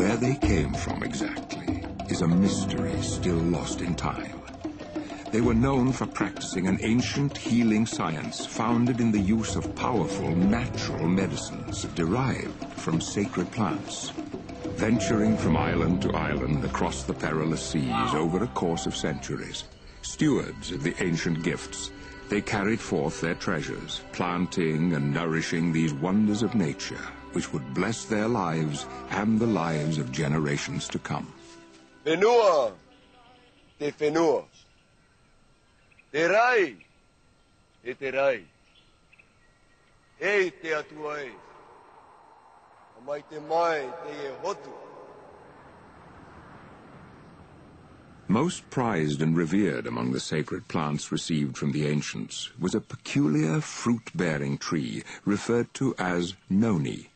Where they came from exactly is a mystery still lost in time. They were known for practicing an ancient healing science founded in the use of powerful natural medicines derived from sacred plants. Venturing from island to island across the perilous seas over a course of centuries, stewards of the ancient gifts, they carried forth their treasures, planting and nourishing these wonders of nature, which would bless their lives and the lives of generations to come. Fenua, te fenua. Te rai, e te rai. E te atua e. Mai te mai te e hotu. Most prized and revered among the sacred plants received from the ancients was a peculiar fruit-bearing tree referred to as noni.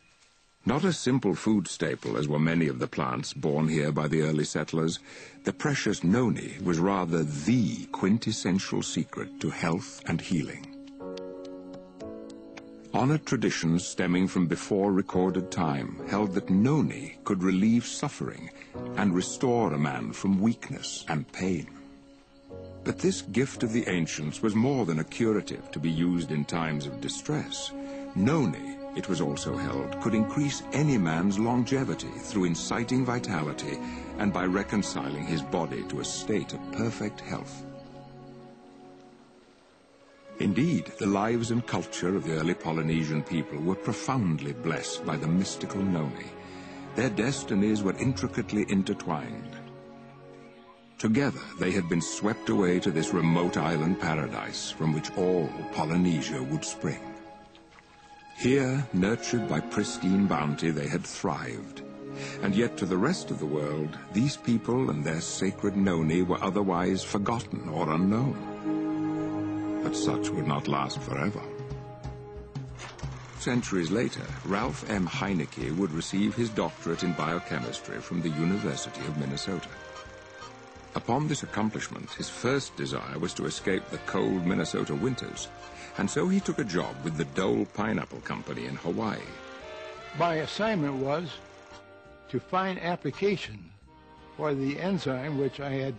Not a simple food staple, as were many of the plants born here by the early settlers, the precious noni was rather the quintessential secret to health and healing. Honored traditions stemming from before recorded time held that noni could relieve suffering and restore a man from weakness and pain. But this gift of the ancients was more than a curative to be used in times of distress. Noni, it was also held, could increase any man's longevity through inciting vitality and by reconciling his body to a state of perfect health. Indeed, the lives and culture of the early Polynesian people were profoundly blessed by the mystical noni. Their destinies were intricately intertwined. Together, they had been swept away to this remote island paradise from which all Polynesia would spring. Here, nurtured by pristine bounty, they had thrived. And yet to the rest of the world, these people and their sacred noni were otherwise forgotten or unknown. But such would not last forever. Centuries later, Ralph M. Heineke would receive his doctorate in biochemistry from the University of Minnesota. Upon this accomplishment, his first desire was to escape the cold Minnesota winters, and so he took a job with the Dole Pineapple Company in Hawaii. My assignment was to find application for the enzyme which I had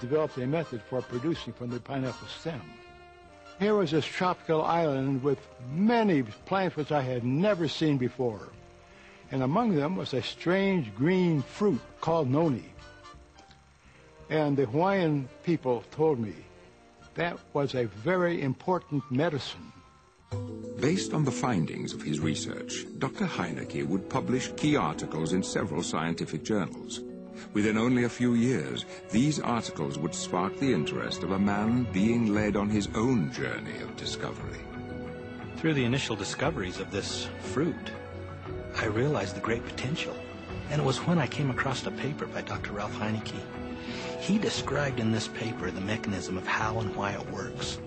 developed a method for producing from the pineapple stem. Here was this tropical island with many plants which I had never seen before, and among them was a strange green fruit called noni. And the Hawaiian people told me that was a very important medicine. Based on the findings of his research, Dr. Heineke would publish key articles in several scientific journals. Within only a few years, these articles would spark the interest of a man being led on his own journey of discovery. Through the initial discoveries of this fruit, I realized the great potential. And it was when I came across a paper by Dr. Ralph Heineke. He described in this paper the mechanism of how and why it works.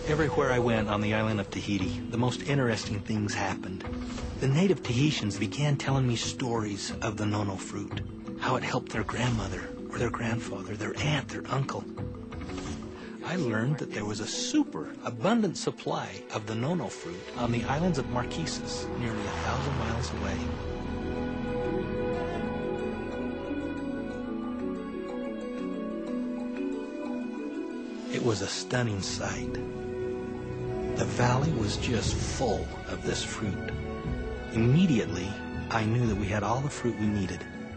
Everywhere I went on the island of Tahiti, the most interesting things happened. The native Tahitians began telling me stories of the nono fruit, how it helped their grandmother or their grandfather, their aunt, their uncle. I learned that there was a super abundant supply of the nono fruit on the islands of Marquesas, nearly 1,000 miles away. It was a stunning sight. The valley was just full of this fruit. Immediately, I knew that we had all the fruit we needed.